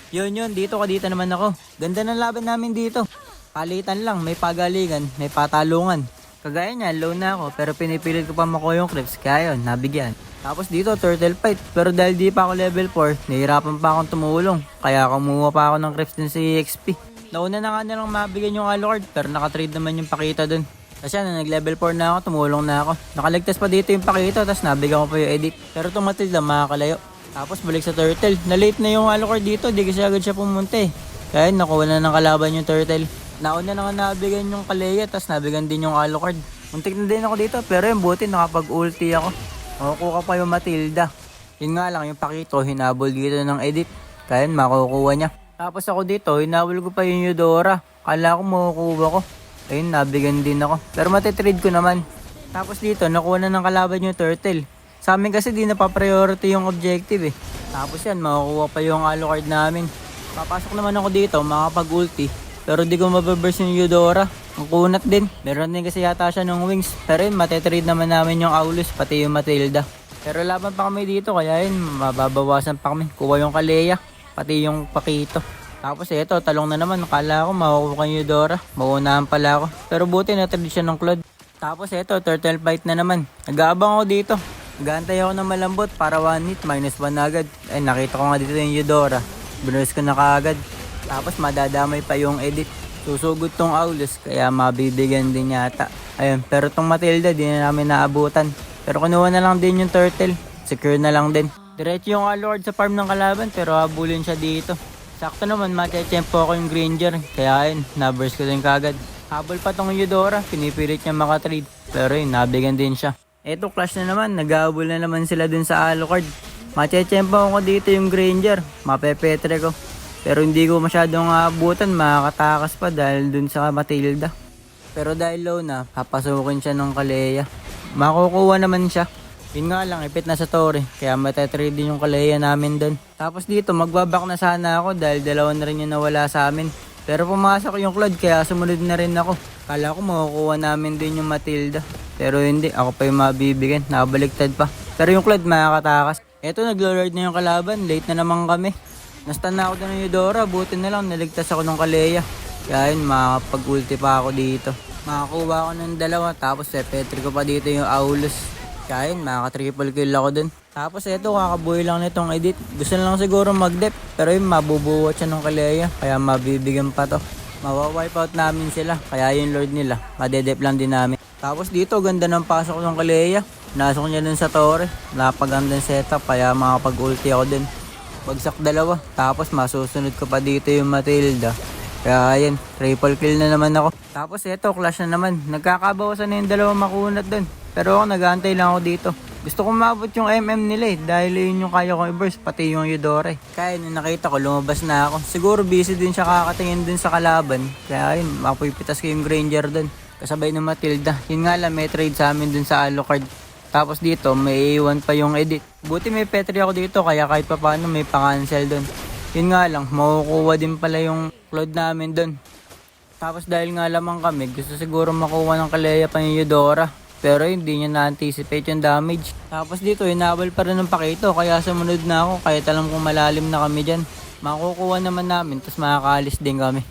Yun, dito naman ako. Ganda ng laban namin dito. Palitan lang, may pagalingan, may patalungan. Kagaya niya, low na ako pero pinipilit ko pa makuha yung creeps kaya yun, nabigyan. Tapos dito, turtle fight. Pero dahil di pa ako level 4, nahihirapan pa akong tumulong. Kaya kumuha pa ako ng creeps din sa EXP. Nauna na nga nilang mabigyan yung Alucard pero nakatrade naman yung Pakita dun. Kasi nag level 4 na ako, tumulong na ako. Nakaligtas pa dito yung Pakita tapos nabigyan ko pa yung edit. Pero itong Matilda makakalayo. Tapos balik sa turtle. Na-late na yung Alucard dito, di kasi agad siya pumunta eh. Kaya nakuha na ng kalaban yung turtle. Nauna na nga nabigyan yung Kalea tapos nabigyan din yung Alucard. Muntik na din ako dito pero yung buti nakapag-ulti ako. Makukuha pa yung Matilda. Yun nga lang yung Pakito, hinabol dito ng edit. Kaya makukuha niya. Tapos ako dito, hinabol ko pa yung Eudora. Kala ko makukuha ko. Ayun, nabigyan din ako. Pero matitrade ko naman. Tapos dito, nakuha na ng kalaban yung Turtle. Sa amin kasi di na pa-priority yung objective eh. Tapos yan, makukuha pa yung Alucard namin. Papasok naman ako dito, makapag-ulti. Pero di ko mababurst yung Eudora. Ang kunat din. Meron din kasi yata siya ng wings. Pero yun, matitrade naman namin yung Aulus, pati yung Matilda. Pero laban pa kami dito, kaya yun, mababawasan pa kami. Kuha yung Kalea, pati yung Pakito. Tapos ito, talong na naman. Akala ko makukuha yung Eudora. Mauunahan pala ako. Pero buti na-trade siya ng Claude. Tapos ito, turtle fight na naman. Nag-aabang ako dito. Nag-aantay ako ng malambot para 1 hit, -1 na agad. Ay, nakita ko nga dito yung Eudora. Binurse ko na kaagad. Tapos madadamay pa yung edit. Susugod tong Aulus, kaya mabibigyan din yata. Ayun, pero tong Matilda, di na namin naabutan. Pero kinuha na lang din yung turtle. Secure na lang din. Diretso yung Alucard sa farm ng kalaban, pero habulin siya dito. Sakto naman, matechempo ako yung Granger. Kaya ayun, naburst ko din kagad. Habol pa tong Eudora, pinipilit niya makatrade. Pero yun, nabigyan din siya. Eto, clash na naman. Nag-ahabol na naman sila dun sa Alucard. Matechempo ako dito yung Granger. Mapepetre ko. Pero hindi ko masyadong aabutan, makakatakas pa dahil dun sa Matilda. Pero dahil low na, papasukin siya ng Kalea. Makukuha naman siya. Yun nga lang, ipit na sa Torre. Kaya matetrade din yung Kalea namin dun. Tapos dito, magbabak na sana ako dahil dalawa na rin yung nawala sa amin. Pero pumasok yung Claude kaya sumunod na rin ako. Kala ko makukuha namin din yung Matilda. Pero hindi, ako pa yung mabibigyan. Nakabaliktad pa. Pero yung Claude makakatakas. Eto, naglo-lord na yung kalaban. Late na naman kami. Nastan na ako doon ng Eudora, buti na lang naligtas ako ng Kalea. Kaya yun, makakapag-ulti pa ako dito. Makakuha ako ng dalawa, tapos petri ko pa dito yung Aulus. Kaya yun, makaka-triple kill ako dun. Tapos eto, kakabuhay lang nitong edit. Gusto na lang siguro mag-dep, pero yun, mabubuwat siya ng Kalea. Kaya mabibigyan pa to. Mawawipe out namin sila, kaya yung lord nila, madedep lang din namin. Tapos dito, ganda ng pasok ng Kalea. Nasok niya dun sa Torre. Napagandang setup, kaya makapag-ulti ako dun. Bagsak dalawa. Tapos masusunod ko pa dito yung Matilda. Kaya yan, triple kill na naman ako. Tapos eto, clash na naman. Nagkakabawasan na yung dalawa makunat dun. Pero ako nag-aantay lang ako dito. Gusto kong mabot yung MM nila eh. Dahil yun yung kaya kong i-burst, pati yung Eudora eh. Kaya nung nakita ko, lumabas na ako. Siguro busy din siya kakatingin dun sa kalaban. Kaya yun, mapupitas ko yung Granger dun. Kasabay ng Matilda. Yun nga lang, may trade sa amin dun sa Alucard. Tapos dito, may iwan pa yung edit. Buti may petri ako dito, kaya kahit pa paano may pa-cancel dun. Yun nga lang, makukuha din pala yung Claude namin dun. Tapos dahil nga lamang kami, gusto siguro makuha ng Kalea pa yung Eudora. Pero hindi niya na-anticipate yung damage. Tapos dito, hinabol pa rin ng Pakito, kaya sumunod na ako, kahit alam kong malalim na kami dyan. Makukuha naman namin, tapos makakaalis din kami.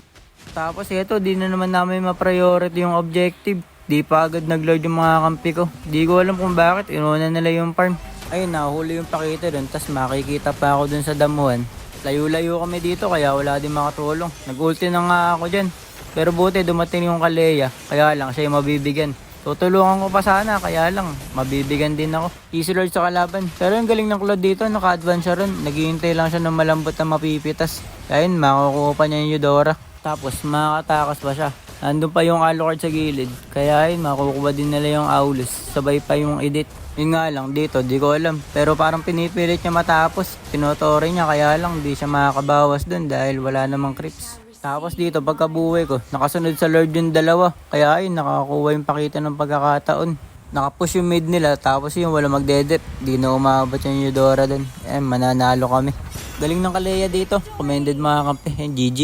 Tapos ito, di na naman namin ma-priority yung objective. Di pa agad nag-load yung mga kampi ko. Di ko alam kung bakit, inuna nila yung farm. Ayun, nahuli yung Pakita dun, tas makikita pa ako dun sa damuhan. Layo-layo kami dito, kaya wala din makatulong. Nag-ulti na nga ako dyan. Pero buti, dumating yung Kalea, kaya lang siya yung mabibigyan. Tutulungan ko pa sana, kaya lang, mabibigyan din ako. Easy lord sa kalaban. Pero yung galing ng Claude dito, naka-advance siya ron. Naghihintay lang siya ng malambot na mapipitas. Kaya yun, makukuha pa niya yung Eudora. Tapos, makakatakas pa siya. Nandun pa yung Alucard sa gilid. Kaya yun, makukuha din nila yung Aulus. Sabay pa yung edit. Yun nga lang, dito, di ko alam. Pero parang pinipilit niya matapos. Tinotore niya, kaya lang, di siya makakabawas dun dahil wala namang creeps. Tapos dito, pagkabuhay ko, nakasunod sa Lord yung dalawa. Kaya yun, nakakuha yung Pakita ng pagkakataon. Nakapush yung mid nila, tapos yung wala magdedep. Di na umabot yung Eudora dun. Mananalo kami. Galing ng Kalea dito. Commended mga kampi. GG.